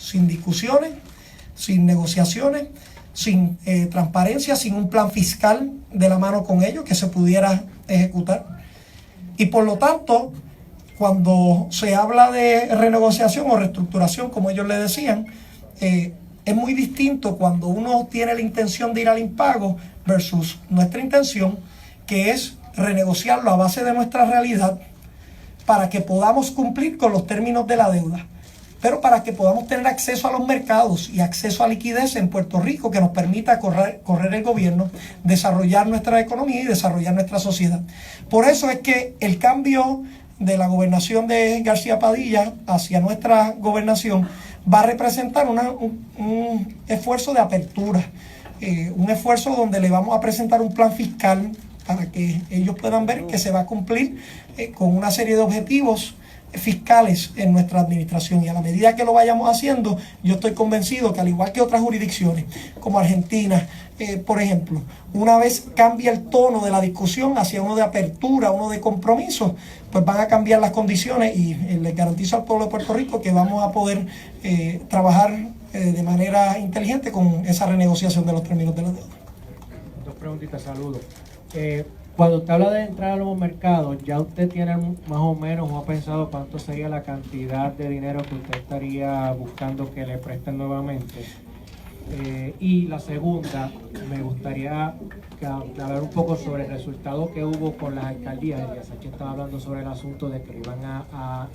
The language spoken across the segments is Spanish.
sin discusiones, sin negociaciones, sin transparencia, sin un plan fiscal de la mano con ellos que se pudiera ejecutar. Y por lo tanto, cuando se habla de renegociación o reestructuración, como ellos le decían, es muy distinto cuando uno tiene la intención de ir al impago versus nuestra intención, que es renegociarlo a base de nuestra realidad para que podamos cumplir con los términos de la deuda, pero para que podamos tener acceso a los mercados y acceso a liquidez en Puerto Rico que nos permita correr el gobierno, desarrollar nuestra economía y desarrollar nuestra sociedad. Por eso es que el cambio de la gobernación de García Padilla hacia nuestra gobernación va a representar un esfuerzo de apertura, un esfuerzo donde le vamos a presentar un plan fiscal para que ellos puedan ver que se va a cumplir con una serie de objetivos fiscales en nuestra administración, y a la medida que lo vayamos haciendo, yo estoy convencido que al igual que otras jurisdicciones como Argentina, por ejemplo, una vez cambia el tono de la discusión hacia uno de apertura, uno de compromiso, pues van a cambiar las condiciones, y les garantizo al pueblo de Puerto Rico que vamos a poder trabajar de manera inteligente con esa renegociación de los términos de la deuda. Dos preguntitas, saludos. Cuando usted habla de entrar a los mercados, ¿ya usted tiene más o menos o ha pensado cuánto sería la cantidad de dinero que usted estaría buscando que le presten nuevamente? Y la segunda, me gustaría hablar un poco sobre el resultado que hubo con las alcaldías. Aquí estaba hablando sobre el asunto de que iban a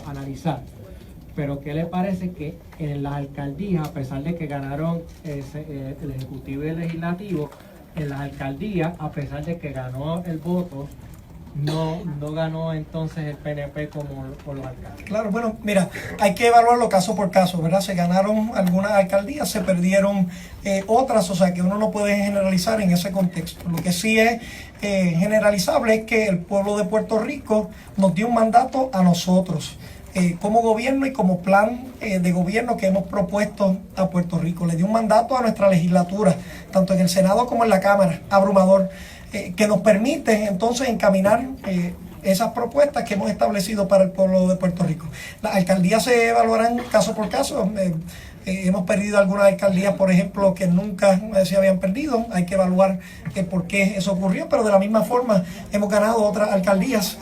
analizar. Pero ¿qué le parece que en las alcaldías, a pesar de que ganaron el Ejecutivo y el Legislativo, en las alcaldías, a pesar de que ganó el voto, no ganó entonces el PNP como los alcaldes? Claro, bueno, mira, hay que evaluarlo caso por caso, ¿verdad? Se ganaron algunas alcaldías, se perdieron otras, o sea que uno no puede generalizar en ese contexto. Lo que sí es generalizable es que el pueblo de Puerto Rico nos dio un mandato a nosotros, como gobierno y como plan de gobierno que hemos propuesto a Puerto Rico. Le dio un mandato a nuestra legislatura, tanto en el Senado como en la Cámara, abrumador, que nos permite entonces encaminar esas propuestas que hemos establecido para el pueblo de Puerto Rico. Las alcaldías se evaluarán caso por caso. Hemos perdido algunas alcaldías, por ejemplo, que nunca se habían perdido. Hay que evaluar por qué eso ocurrió, pero de la misma forma hemos ganado otras alcaldías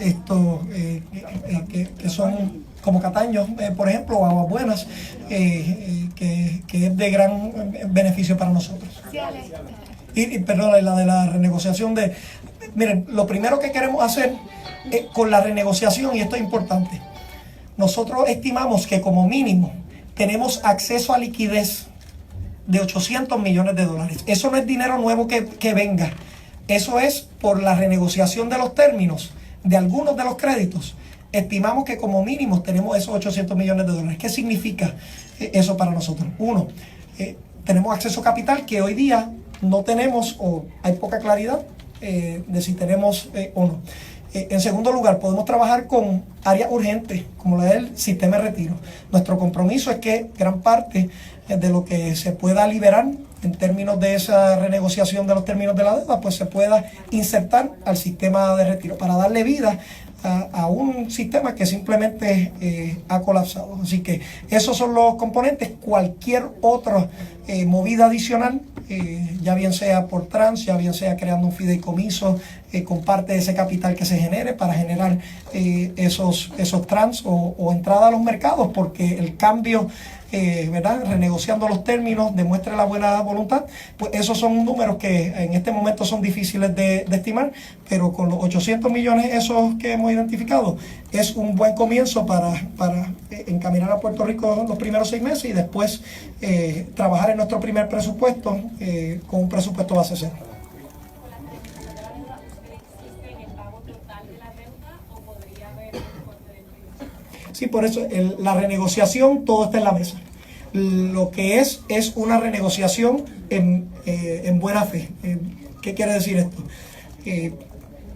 que son como Cataño, por ejemplo, o Aguas Buenas, que es de gran beneficio para nosotros. Y perdón, la de la renegociación miren, lo primero que queremos hacer con la renegociación, y esto es importante, nosotros estimamos que como mínimo tenemos acceso a liquidez de $800 millones. Eso no es dinero nuevo que venga, eso es por la renegociación de los términos de algunos de los créditos. Estimamos que como mínimo tenemos esos $800 millones. ¿Qué significa eso para nosotros? Uno, tenemos acceso a capital que hoy día no tenemos, o hay poca claridad de si tenemos o no. En segundo lugar, podemos trabajar con áreas urgentes, como la del sistema de retiro. Nuestro compromiso es que gran parte de lo que se pueda liberar en términos de esa renegociación de los términos de la deuda, pues se pueda insertar al sistema de retiro para darle vida a un sistema que simplemente ha colapsado. Así que esos son los componentes. Cualquier otra movida adicional, ya bien sea por trans, ya bien sea creando un fideicomiso con parte de ese capital que se genere para generar esos trans o entrada a los mercados, porque el cambio, ¿verdad?, renegociando los términos, demuestre la buena voluntad, pues esos son números que en este momento son difíciles de estimar, pero con los 800 millones esos que hemos identificado, es un buen comienzo para encaminar a Puerto Rico los primeros 6 meses y después trabajar en nuestro primer presupuesto con un presupuesto base cero. Sí, por eso la renegociación, todo está en la mesa. Lo que es una renegociación en buena fe. ¿Qué quiere decir esto?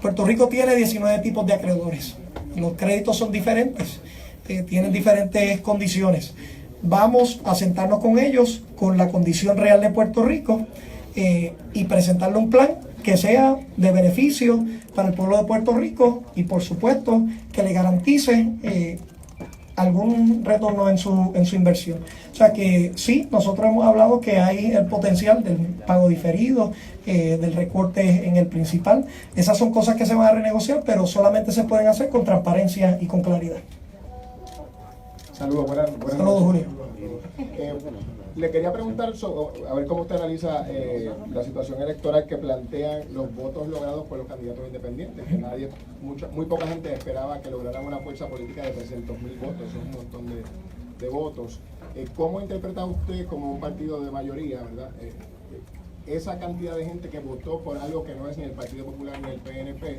Puerto Rico tiene 19 tipos de acreedores. Los créditos son diferentes, tienen diferentes condiciones. Vamos a sentarnos con ellos con la condición real de Puerto Rico y presentarle un plan que sea de beneficio para el pueblo de Puerto Rico y, por supuesto, que le garantice algún retorno en su inversión. O sea que sí, nosotros hemos hablado que hay el potencial del pago diferido, del recorte en el principal. Esas son cosas que se van a renegociar, pero solamente se pueden hacer con transparencia y con claridad. Saludos, buenas Saludos, Julio. Le quería preguntar a ver cómo usted analiza la situación electoral que plantean los votos logrados por los candidatos independientes, que muy poca gente esperaba que lograran una fuerza política de 300.000 votos, eso es un montón de votos. ¿Cómo interpreta usted como un partido de mayoría, verdad, esa cantidad de gente que votó por algo que no es ni el Partido Popular ni el PNP?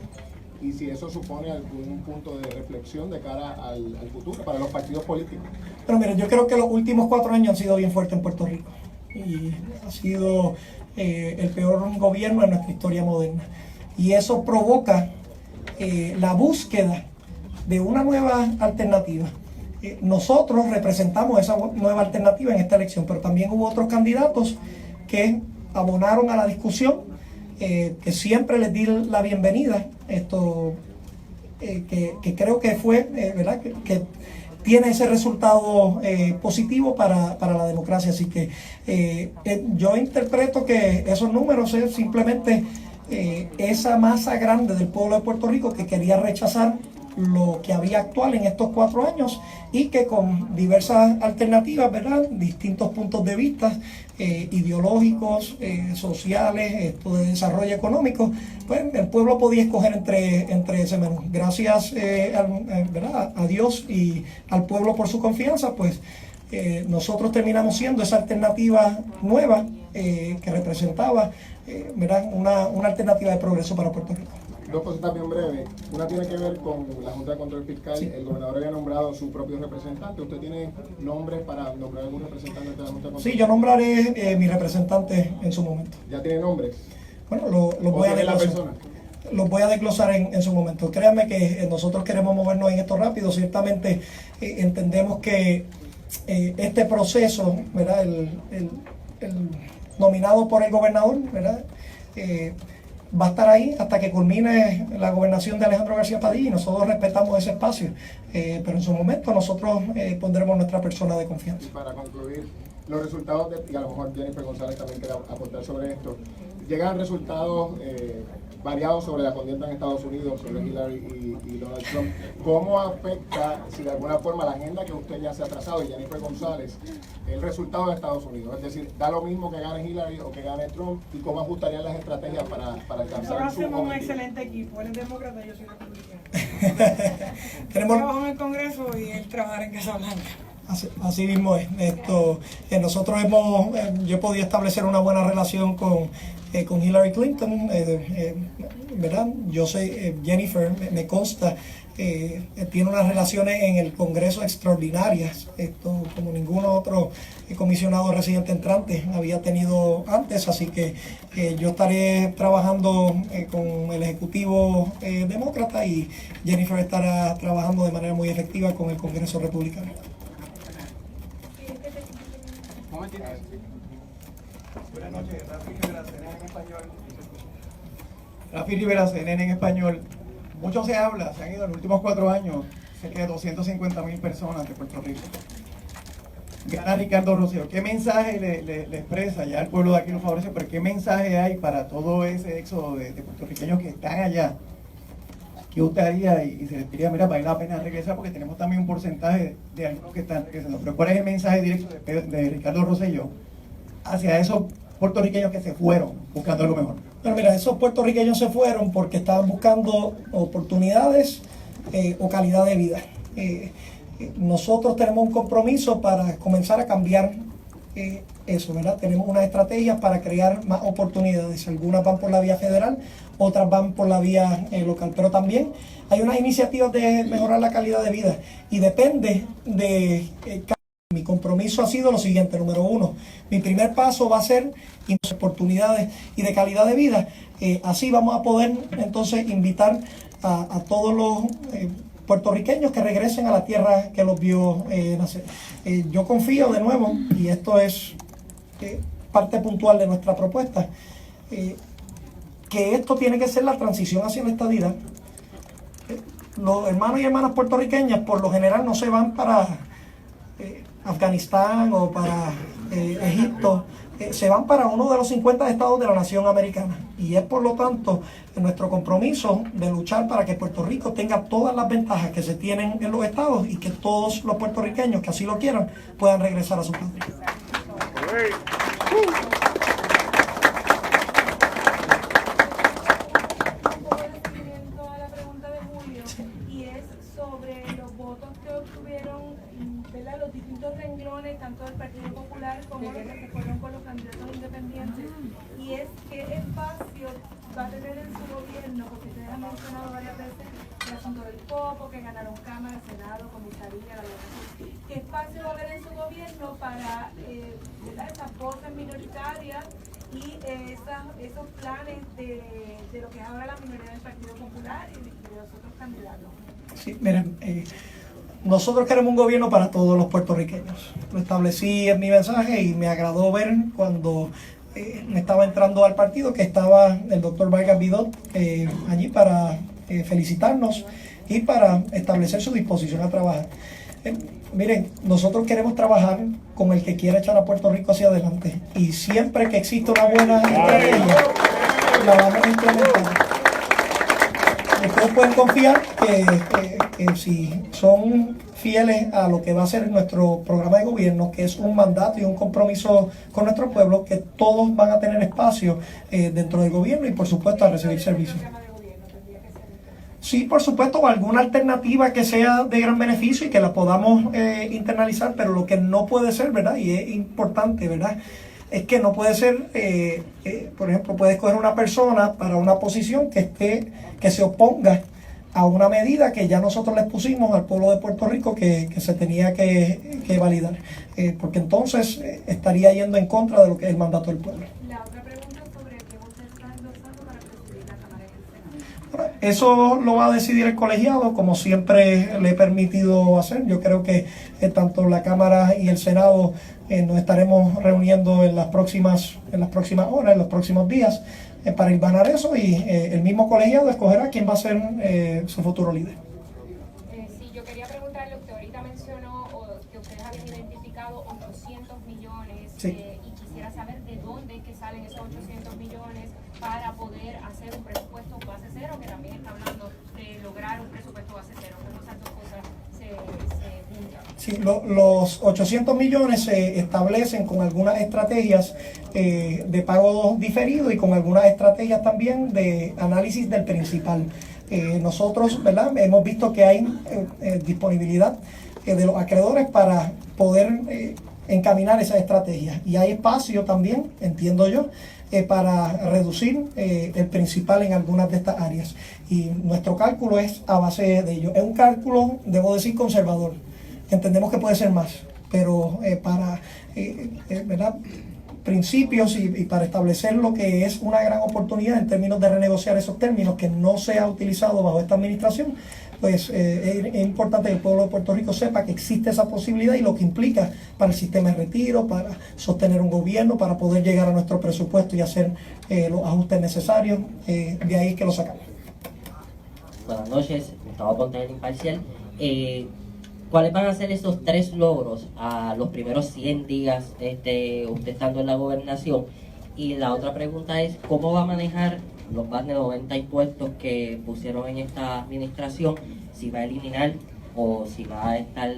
Y si eso supone algún punto de reflexión de cara al futuro para los partidos políticos. Pero mire, yo creo que los últimos 4 años han sido bien fuertes en Puerto Rico y ha sido el peor gobierno en nuestra historia moderna, y eso provoca la búsqueda de una nueva alternativa. Nosotros representamos esa nueva alternativa en esta elección, pero también hubo otros candidatos que abonaron a la discusión, que siempre les di la bienvenida, que creo que fue, ¿verdad? Que tiene ese resultado positivo para la democracia. Así que yo interpreto que esos números es simplemente esa masa grande del pueblo de Puerto Rico que quería rechazar lo que había actual en estos 4 años, y que con diversas alternativas, ¿verdad?, distintos puntos de vista ideológicos, sociales, de desarrollo económico, pues el pueblo podía escoger entre ese menú. Gracias ¿verdad?, a Dios y al pueblo por su confianza, pues nosotros terminamos siendo esa alternativa nueva que representaba ¿verdad?, una alternativa de progreso para Puerto Rico. 2 cositas bien breves. Una tiene que ver con la Junta de Control Fiscal. Sí. El gobernador había nombrado su propio representante. ¿Usted tiene nombres para nombrar algún representante de la Junta de Control? Sí, yo nombraré mi representante en su momento. ¿Ya tiene nombres? Bueno, lo voy a desglosar. Los voy a desglosar en su momento. Créanme que nosotros queremos movernos en esto rápido. Ciertamente entendemos que este proceso, ¿verdad?, el nominado por el gobernador, ¿verdad?, va a estar ahí hasta que culmine la gobernación de Alejandro García Padilla, y nosotros respetamos ese espacio, pero en su momento nosotros pondremos nuestra persona de confianza. Y para concluir, los resultados, y a lo mejor Jennifer González también quiere aportar sobre esto, llegan resultados variados sobre la contienda en Estados Unidos, sobre Hillary y Donald Trump. ¿Cómo afecta, si de alguna forma, la agenda que usted ya se ha trazado, y Jennifer González, el resultado de Estados Unidos? Es decir, ¿da lo mismo que gane Hillary o que gane Trump? ¿Y cómo ajustarían las estrategias para alcanzar su objetivo? Nosotros hacemos un excelente equipo. Él es demócrata y yo soy republicano. Trabajo en el Congreso y él trabaja en Casablanca. Así mismo es. Nosotros yo podía establecer una buena relación con Hillary Clinton, ¿verdad? Yo sé, Jennifer, me consta, tiene unas relaciones en el Congreso extraordinarias, como ningún otro comisionado residente entrante había tenido antes, así que yo estaré trabajando con el Ejecutivo demócrata, y Jennifer estará trabajando de manera muy efectiva con el Congreso republicano. Buenas noches, Rafi Rivera, CNN en español. Rafi Rivera, CNN en español. Mucho se habla, se han ido en los últimos 4 años cerca de 250.000 personas de Puerto Rico. Gana Ricardo Rosselló. ¿Qué mensaje le expresa? Ya el pueblo de aquí lo favorece, pero ¿qué mensaje hay para todo ese éxodo de puertorriqueños que están allá? ¿Qué usted haría? Y se les diría, mira, vale la pena regresar, porque tenemos también un porcentaje de algunos que están regresando. Pero ¿cuál es el mensaje directo de Ricardo Rosselló hacia esos puertorriqueños que se fueron buscando algo mejor? Pero mira, esos puertorriqueños se fueron porque estaban buscando oportunidades o calidad de vida. Nosotros tenemos un compromiso para comenzar a cambiar eso, ¿verdad? Tenemos unas estrategias para crear más oportunidades. Algunas van por la vía federal, otras van por la vía local. Pero también hay unas iniciativas de mejorar la calidad de vida, y depende de... Mi compromiso ha sido lo siguiente: número 1, mi primer paso va a ser oportunidades y de calidad de vida. Así vamos a poder entonces invitar a todos los puertorriqueños que regresen a la tierra que los vio nacer. Yo confío, de nuevo, y esto es parte puntual de nuestra propuesta, que esto tiene que ser la transición hacia la estadidad. los hermanos y hermanas puertorriqueñas por lo general no se van para Afganistán o para Egipto, se van para uno de los 50 estados de la nación americana. Y es por lo tanto nuestro compromiso de luchar para que Puerto Rico tenga todas las ventajas que se tienen en los estados y que todos los puertorriqueños que así lo quieran puedan regresar a su patria. A la pregunta de Julio, y es sobre los votos que obtuvieron, ¿verdad?, los distintos renglones, tanto del Partido Popular como los que se fueron con los candidatos independientes, y es qué espacio va a tener en su gobierno, porque ustedes han mencionado varias veces el asunto del Popo, que ganaron Cámara, Senado, Comisaría, la verdad. ¿Qué espacio va a haber en su gobierno para esas voces minoritarias y esos planes de lo que es ahora la minoría del Partido Popular y de los otros candidatos? Sí, miren, nosotros queremos un gobierno para todos los puertorriqueños. Lo establecí en mi mensaje y me agradó ver cuando me estaba entrando al partido que estaba el doctor Vargas Vidot allí para felicitarnos y para establecer su disposición a trabajar. Miren, nosotros queremos trabajar con el que quiera echar a Puerto Rico hacia adelante, y siempre que exista una buena estrategia la vamos a implementar. Ustedes pueden confiar que si son fieles a lo que va a ser nuestro programa de gobierno, que es un mandato y un compromiso con nuestro pueblo, que todos van a tener espacio dentro del gobierno y por supuesto a recibir servicios. Sí, por supuesto, alguna alternativa que sea de gran beneficio y que la podamos internalizar, pero lo que no puede ser, ¿verdad? Y es importante, ¿verdad?, es que no puede ser, por ejemplo, puede escoger una persona para una posición que se oponga a una medida que ya nosotros les pusimos al pueblo de Puerto Rico que se tenía que validar, porque entonces estaría yendo en contra de lo que es el mandato del pueblo. La otra pregunta es sobre qué usted está endosando para presidir la Cámara y el Senado. Ahora, eso lo va a decidir el colegiado, como siempre le he permitido hacer. Yo creo que tanto la Cámara y el Senado nos estaremos reuniendo en las próximas horas, en los próximos días, para hilvanar eso, y el mismo colegiado escogerá quién va a ser su futuro líder. Sí, yo quería preguntarle, usted ahorita mencionó que ustedes habían identificado 800 millones, sí. Y quisiera saber de dónde es que salen esos 800 millones para poder hacer un presupuesto base cero, que también está hablando de lograr un presupuesto base cero, como esas dos cosas se juntan. Sí, los 800 millones se establecen con algunas estrategias de pago diferido y con algunas estrategias también de análisis del principal. Nosotros, ¿verdad?, hemos visto que hay disponibilidad de los acreedores para poder encaminar esas estrategias, y hay espacio también, entiendo yo, para reducir el principal en algunas de estas áreas, y nuestro cálculo es a base de ello. Es un cálculo, debo decir, conservador. Entendemos que puede ser más, pero para ¿verdad?, principios y para establecer lo que es una gran oportunidad en términos de renegociar esos términos que no se ha utilizado bajo esta administración, pues es importante que el pueblo de Puerto Rico sepa que existe esa posibilidad y lo que implica para el sistema de retiro, para sostener un gobierno, para poder llegar a nuestro presupuesto y hacer los ajustes necesarios. De ahí que lo sacamos. Buenas noches, Gustavo Ponte, Imparcial. ¿Cuáles van a ser esos 3 logros a los primeros 100 días usted estando en la gobernación? Y la otra pregunta es, ¿cómo va a manejar los más de 90 impuestos que pusieron en esta administración? Si va a eliminar o si va a estar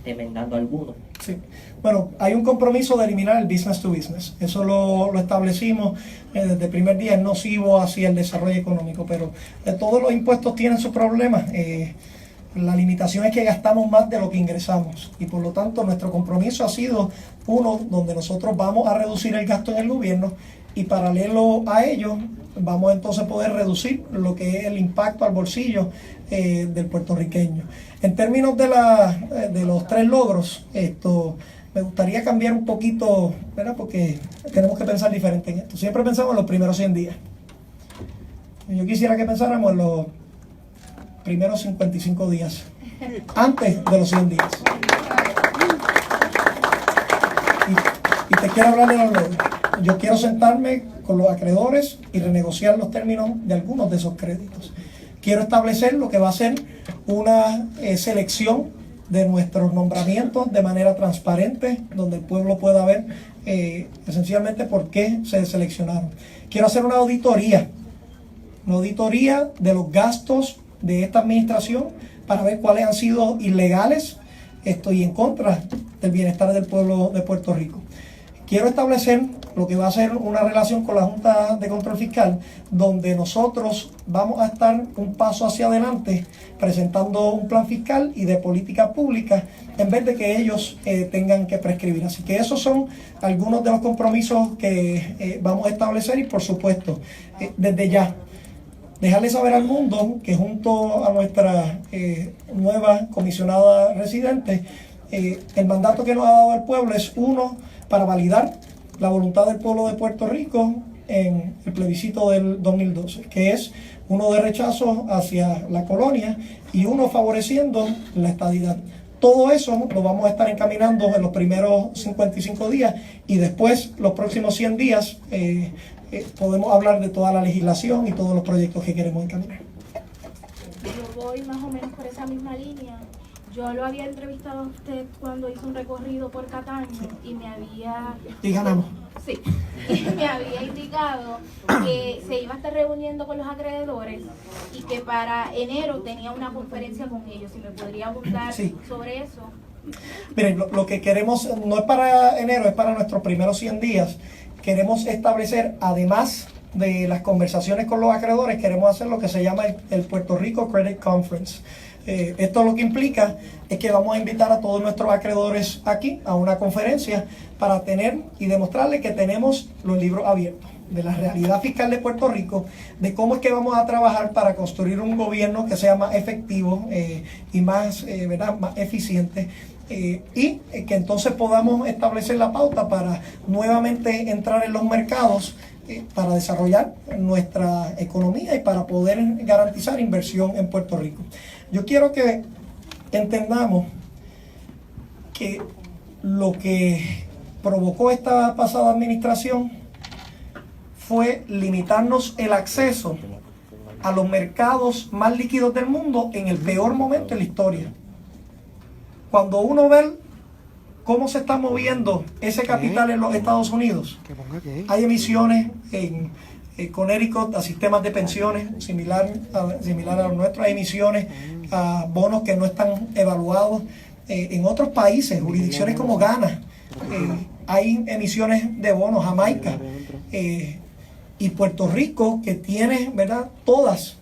enmendando alguno. Sí, bueno, hay un compromiso de eliminar el business to business. Eso lo establecimos desde el primer día, es nocivo hacia el desarrollo económico, pero todos los impuestos tienen sus problemas. La limitación es que gastamos más de lo que ingresamos, y por lo tanto nuestro compromiso ha sido uno donde nosotros vamos a reducir el gasto en el gobierno, y paralelo a ello vamos entonces a poder reducir lo que es el impacto al bolsillo del puertorriqueño. En términos de los 3 logros, me gustaría cambiar un poquito, ¿verdad?, porque tenemos que pensar diferente en esto. Siempre pensamos en los primeros 100 días. Yo quisiera que pensáramos en los primeros 55 días, antes de los 100 días. Y te quiero hablar de los logros. Yo quiero sentarme con los acreedores y renegociar los términos de algunos de esos créditos. Quiero establecer lo que va a ser una selección de nuestros nombramientos de manera transparente, donde el pueblo pueda ver esencialmente por qué se seleccionaron. Quiero hacer una auditoría de los gastos de esta administración para ver cuáles han sido ilegales. Estoy en contra del bienestar del pueblo de Puerto Rico. Quiero establecer lo que va a ser una relación con la Junta de Control Fiscal, donde nosotros vamos a estar un paso hacia adelante presentando un plan fiscal y de política pública en vez de que ellos tengan que prescribir. Así que esos son algunos de los compromisos que vamos a establecer y, por supuesto, desde ya dejarle saber al mundo que junto a nuestra nueva comisionada residente, el mandato que nos ha dado el pueblo es uno, para validar la voluntad del pueblo de Puerto Rico en el plebiscito del 2012, que es uno de rechazo hacia la colonia y uno favoreciendo la estadidad. Todo eso lo vamos a estar encaminando en los primeros 55 días y después, los próximos 100 días, podemos hablar de toda la legislación y todos los proyectos que queremos encaminar. Yo voy más o menos por esa misma línea. Yo lo había entrevistado a usted cuando hizo un recorrido por Cataño y me había... Y ganamos. Sí, y me había indicado que se iba a estar reuniendo con los acreedores y que para enero tenía una conferencia con ellos. Si me podría abundar sobre eso. Miren, lo que queremos no es para enero, es para nuestros primeros 100 días. Queremos establecer, además de las conversaciones con los acreedores, queremos hacer lo que se llama el Puerto Rico Credit Conference. Esto lo que implica es que vamos a invitar a todos nuestros acreedores aquí a una conferencia para tener y demostrarles que tenemos los libros abiertos de la realidad fiscal de Puerto Rico, de cómo es que vamos a trabajar para construir un gobierno que sea más efectivo y más eficiente. Y que entonces podamos establecer la pauta para nuevamente entrar en los mercados para desarrollar nuestra economía y para poder garantizar inversión en Puerto Rico. Yo quiero que entendamos que lo que provocó esta pasada administración fue limitarnos el acceso a los mercados más líquidos del mundo en el peor momento de la historia. Cuando uno ve cómo se está moviendo ese capital en los Estados Unidos, hay emisiones en Connecticut a sistemas de pensiones similar a los nuestros, hay emisiones a bonos que no están evaluados. En otros países, jurisdicciones como Ghana, hay emisiones de bonos, Jamaica, y Puerto Rico, que tiene, ¿verdad?, todas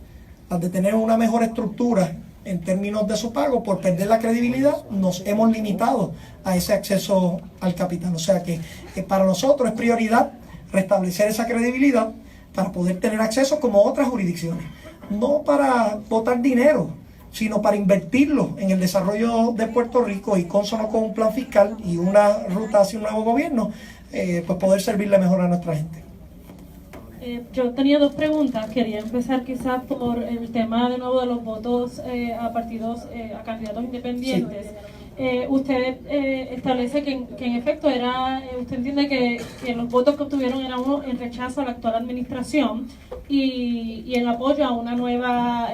las de tener una mejor estructura en términos de su pago, por perder la credibilidad, nos hemos limitado a ese acceso al capital. O sea que para nosotros es prioridad restablecer esa credibilidad para poder tener acceso como otras jurisdicciones. No para botar dinero, sino para invertirlo en el desarrollo de Puerto Rico y consono con un plan fiscal y una ruta hacia un nuevo gobierno, pues poder servirle mejor a nuestra gente. Yo tenía dos preguntas. Quería empezar quizás por el tema de nuevo de los votos a partidos, a candidatos independientes. Usted establece que en efecto usted entiende que los votos que obtuvieron eran uno en rechazo a la actual administración y en apoyo a una nueva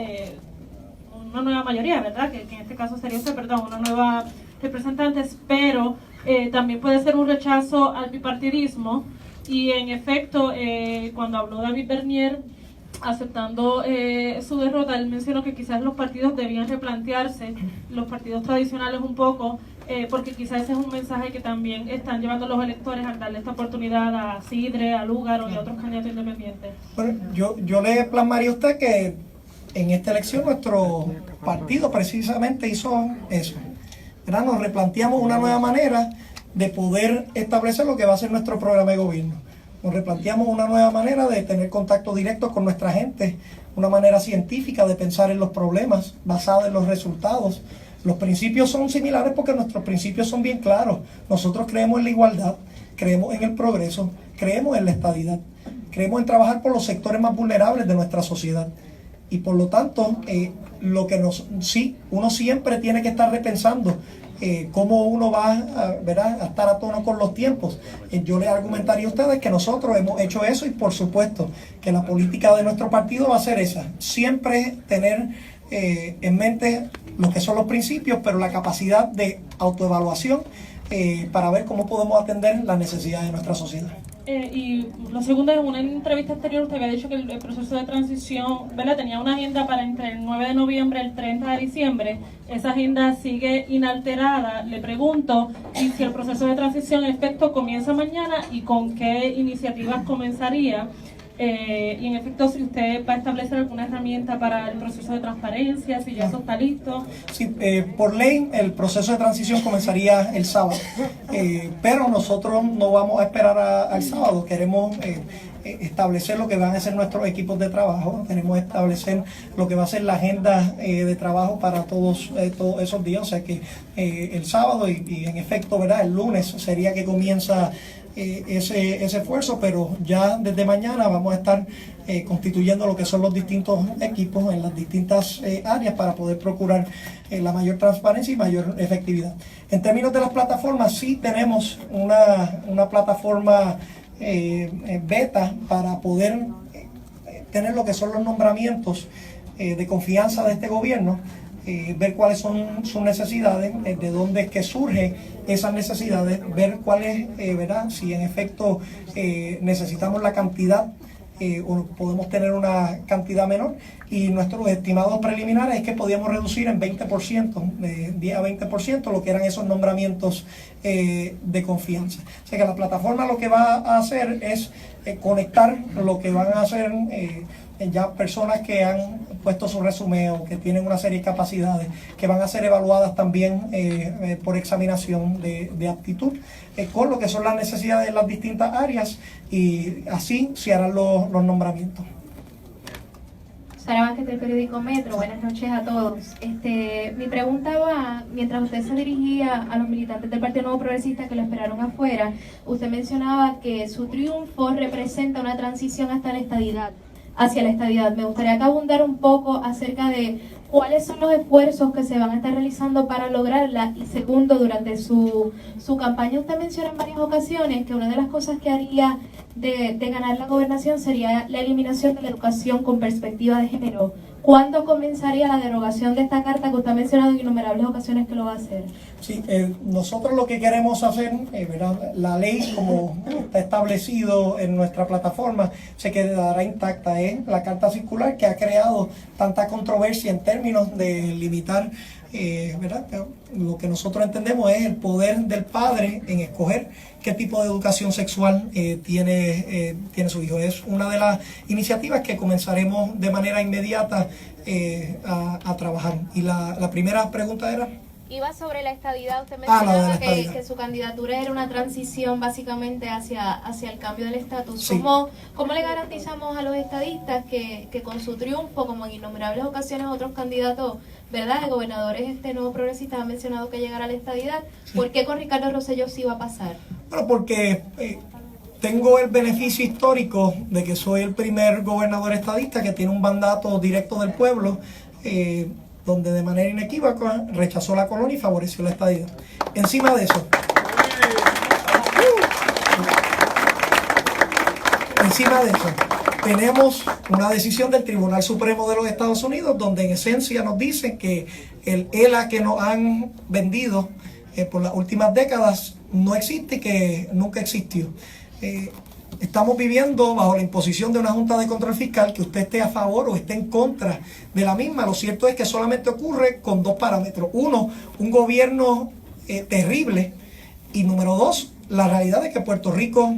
mayoría, ¿verdad? Que en este caso sería usted, perdón, una nueva representantes, pero también puede ser un rechazo al bipartidismo. Y en efecto, cuando habló David Bernier, aceptando su derrota, él mencionó que quizás los partidos debían replantearse, los partidos tradicionales un poco, porque quizás ese es un mensaje que también están llevando los electores al darle esta oportunidad a Sidre, a Lúgaro y a otros candidatos independientes. Bueno, yo le plasmaría a usted que en esta elección nuestro partido precisamente hizo eso, ¿verdad? Nos replanteamos una nueva manera de poder establecer lo que va a ser nuestro programa de gobierno. Nos replanteamos una nueva manera de tener contacto directo con nuestra gente, una manera científica de pensar en los problemas basada en los resultados. Los principios son similares porque nuestros principios son bien claros. Nosotros creemos en la igualdad, creemos en el progreso, creemos en la estadidad, creemos en trabajar por los sectores más vulnerables de nuestra sociedad. Y por lo tanto, uno siempre tiene que estar repensando cómo uno va a estar a tono con los tiempos. Yo les argumentaría a ustedes que nosotros hemos hecho eso y por supuesto que la política de nuestro partido va a ser esa. Siempre tener en mente lo que son los principios, pero la capacidad de autoevaluación para ver cómo podemos atender las necesidades de nuestra sociedad. Y lo segundo, en una entrevista anterior usted había dicho que el proceso de transición, ¿verdad?, tenía una agenda para entre el 9 de noviembre y el 30 de diciembre. Esa agenda sigue inalterada. Le pregunto, y si el proceso de transición en efecto comienza mañana, y con qué iniciativas comenzaría. Y en efecto, si usted va a establecer alguna herramienta para el proceso de transparencia, si ya eso está listo. Sí, por ley el proceso de transición comenzaría el sábado, pero nosotros no vamos a esperar al sábado. Queremos establecer lo que van a ser nuestros equipos de trabajo, queremos establecer lo que va a ser la agenda de trabajo para todos esos días, o sea que el sábado y en efecto, ¿verdad?, el lunes sería que comienza ese esfuerzo, pero ya desde mañana vamos a estar constituyendo lo que son los distintos equipos en las distintas áreas para poder procurar la mayor transparencia y mayor efectividad. En términos de las plataformas, sí tenemos una plataforma beta para poder tener lo que son los nombramientos de confianza de este gobierno, ver cuáles son sus necesidades, de dónde es que surge esas necesidades, ver cuáles, ¿verdad?, si en efecto necesitamos la cantidad o podemos tener una cantidad menor, y nuestros estimados preliminares es que podíamos reducir en 20%, de 10 a 20%, lo que eran esos nombramientos de confianza. O sea que la plataforma lo que va a hacer es conectar lo que van a hacer ya personas que han puesto su resumen o que tienen una serie de capacidades que van a ser evaluadas también por examinación de aptitud, con lo que son las necesidades de las distintas áreas, y así se harán los nombramientos. Sara Vázquez, del periódico Metro. Buenas noches a todos. Mi pregunta va, mientras usted se dirigía a los militantes del Partido Nuevo Progresista que lo esperaron afuera, usted mencionaba que su triunfo representa una transición hacia la estadidad. Me gustaría que abundara un poco acerca de cuáles son los esfuerzos que se van a estar realizando para lograrla, y segundo, durante su campaña usted menciona en varias ocasiones que una de las cosas que haría de ganar la gobernación sería la eliminación de la educación con perspectiva de género. ¿Cuándo comenzaría la derogación de esta carta que usted ha mencionado en innumerables ocasiones que lo va a hacer? Sí, nosotros lo que queremos hacer, ¿verdad?, la ley como está establecido en nuestra plataforma se quedará intacta. La carta circular que ha creado tanta controversia en términos de limitar, ¿verdad?, lo que nosotros entendemos es el poder del padre en escoger qué tipo de educación sexual tiene su hijo. Es una de las iniciativas que comenzaremos de manera inmediata a trabajar. Y la primera pregunta era... Iba sobre la estadidad. Usted mencionaba que su candidatura era una transición básicamente hacia el cambio del estatus. Sí. ¿Cómo le garantizamos a los estadistas que con su triunfo, como en innumerables ocasiones otros candidatos, ¿verdad?, gobernadores nuevo progresistas han mencionado que llegará a la estadidad? Sí. ¿Por qué con Ricardo Rosselló sí va a pasar? Bueno, porque tengo el beneficio histórico de que soy el primer gobernador estadista que tiene un mandato directo del pueblo, donde de manera inequívoca rechazó la colonia y favoreció la estadidad. Encima de eso, tenemos una decisión del Tribunal Supremo de los Estados Unidos, donde en esencia nos dice que el ELA que nos han vendido por las últimas décadas no existe y que nunca existió. Estamos viviendo bajo la imposición de una Junta de Control Fiscal, que usted esté a favor o esté en contra de la misma. Lo cierto es que solamente ocurre con dos parámetros. Uno, un gobierno terrible, y número dos, la realidad de que Puerto Rico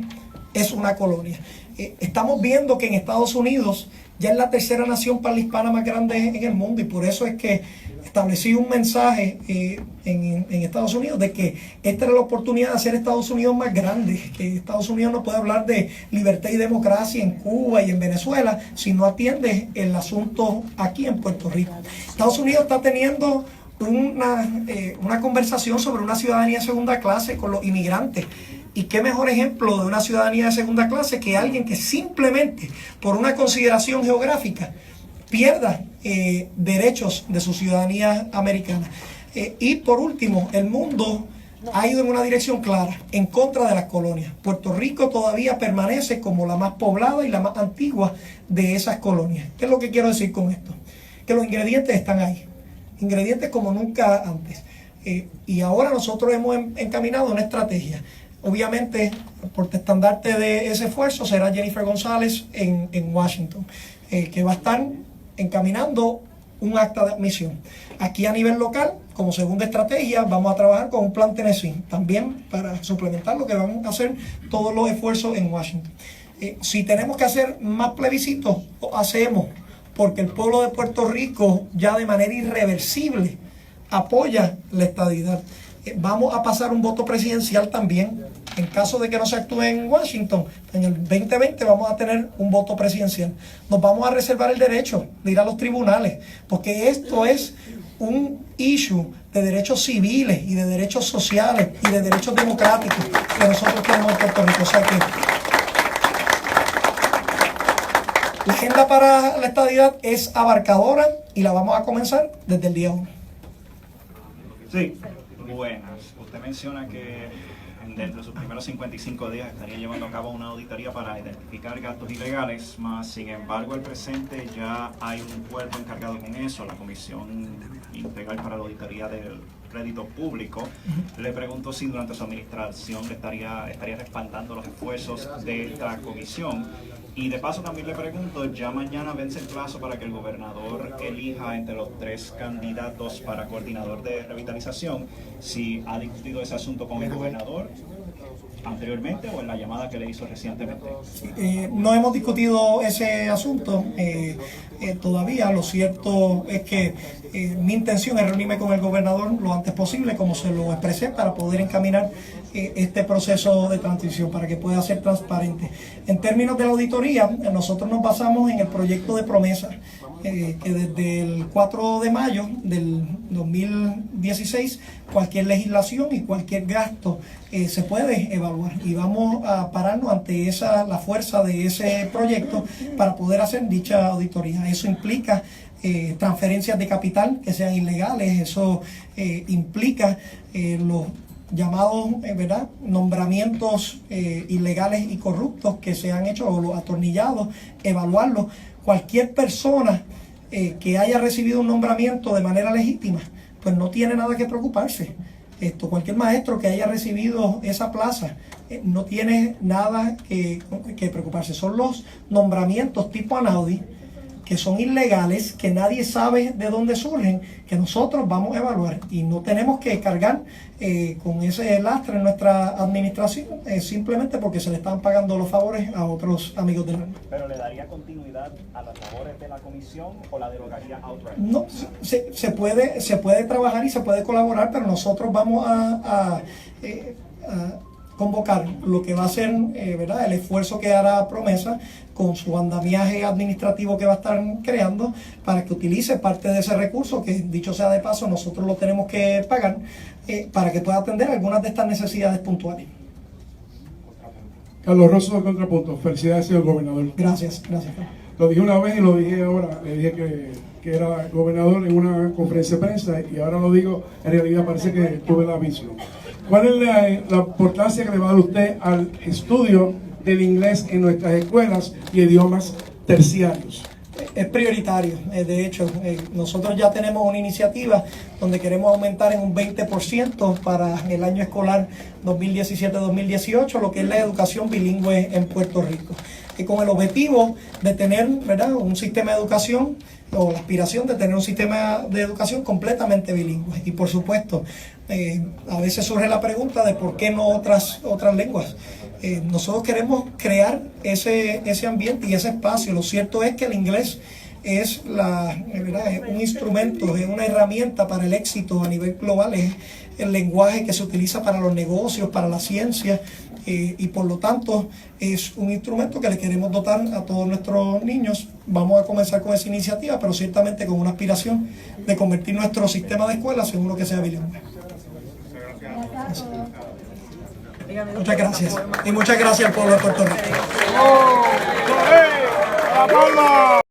es una colonia. Estamos viendo que en Estados Unidos ya es la tercera nación parlihispana más grande en el mundo, y por eso es que establecí un mensaje en Estados Unidos de que esta era la oportunidad de hacer Estados Unidos más grande, que Estados Unidos no puede hablar de libertad y democracia en Cuba y en Venezuela si no atiende el asunto aquí en Puerto Rico. Estados Unidos está teniendo una conversación sobre una ciudadanía de segunda clase con los inmigrantes. Y qué mejor ejemplo de una ciudadanía de segunda clase que alguien que simplemente por una consideración geográfica pierda derechos de su ciudadanía americana. Y por último, el mundo ha ido en una dirección clara, en contra de las colonias. Puerto Rico todavía permanece como la más poblada y la más antigua de esas colonias. ¿Qué es lo que quiero decir con esto? Que los ingredientes están ahí. ingredientes como nunca antes. Y ahora nosotros hemos encaminado una estrategia. Obviamente, el portaestandarte de ese esfuerzo será Jennifer González en Washington, que va a estar encaminando un acta de admisión. Aquí a nivel local, como segunda estrategia, vamos a trabajar con un plan Tennessee, también para suplementar lo que vamos a hacer todos los esfuerzos en Washington. Si tenemos que hacer más plebiscitos, lo hacemos, porque el pueblo de Puerto Rico ya de manera irreversible apoya la estadidad. Vamos a pasar un voto presidencial también. En caso de que no se actúe en Washington, en el 2020 vamos a tener un voto presidencial. Nos vamos a reservar el derecho de ir a los tribunales, porque esto es un issue de derechos civiles y de derechos sociales y de derechos democráticos que nosotros tenemos en Puerto Rico. O sea que la agenda para la estadidad es abarcadora y la vamos a comenzar desde el día 1. Sí, buenas. Usted menciona que dentro de sus primeros 55 días estaría llevando a cabo una auditoría para identificar gastos ilegales, más sin embargo al presente ya hay un cuerpo encargado con eso, la Comisión Integral para la Auditoría del Crédito Público. Le pregunto si durante su administración estaría respaldando los esfuerzos de esta comisión. Y de paso también le pregunto, ya mañana vence el plazo para que el gobernador elija entre los 3 candidatos para coordinador de revitalización, si ha discutido ese asunto con el gobernador anteriormente o en la llamada que le hizo recientemente. No hemos discutido ese asunto todavía. Lo cierto es que mi intención es reunirme con el gobernador lo antes posible, como se lo expresé, para poder encaminar este proceso de transición, para que pueda ser transparente. En términos de la auditoría, nosotros nos basamos en el proyecto de promesa, que desde el 4 de mayo del 2016, cualquier legislación y cualquier gasto se puede evaluar, y vamos a pararnos ante la fuerza de ese proyecto para poder hacer dicha auditoría. Eso implica transferencias de capital que sean ilegales, eso implica los llamados nombramientos ilegales y corruptos que se han hecho, o los atornillados, evaluarlos. Cualquier persona que haya recibido un nombramiento de manera legítima, pues no tiene nada que preocuparse. Cualquier maestro que haya recibido esa plaza no tiene nada que preocuparse. Son los nombramientos tipo Anaudi, que son ilegales, que nadie sabe de dónde surgen, que nosotros vamos a evaluar, y no tenemos que cargar con ese lastre en nuestra administración simplemente porque se le están pagando los favores a otros amigos del alma. ¿Pero le daría continuidad a las labores de la comisión o la derogaría outright? No, se puede trabajar y se puede colaborar, pero nosotros vamos a convocar lo que va a ser el esfuerzo que hará Promesa con su andamiaje administrativo que va a estar creando, para que utilice parte de ese recurso, que dicho sea de paso nosotros lo tenemos que pagar, para que pueda atender algunas de estas necesidades puntuales. Carlos Rosso, de Contrapunto. Felicidades, señor gobernador. Gracias. Lo dije una vez y lo dije ahora. Le dije que era gobernador en una conferencia de prensa, y ahora lo digo, en realidad parece que tuve la visión. ¿Cuál es la importancia que le va a dar usted al estudio del inglés en nuestras escuelas y idiomas terciarios? Es prioritario. De hecho, nosotros ya tenemos una iniciativa donde queremos aumentar en un 20% para el año escolar 2017-2018 lo que es la educación bilingüe en Puerto Rico, con el objetivo de tener un sistema de educación, o la aspiración de tener un sistema de educación completamente bilingüe. Y por supuesto, a veces surge la pregunta de por qué no otras lenguas. Nosotros queremos crear ese ambiente y ese espacio. Lo cierto es que el inglés es un instrumento, es una herramienta para el éxito a nivel global, es el lenguaje que se utiliza para los negocios, para la ciencia, y por lo tanto es un instrumento que le queremos dotar a todos nuestros niños. Vamos a comenzar con esa iniciativa, pero ciertamente con una aspiración de convertir nuestro sistema de escuelas en uno que sea bilingüe. Muchas gracias. Y muchas gracias al pueblo de Puerto Rico.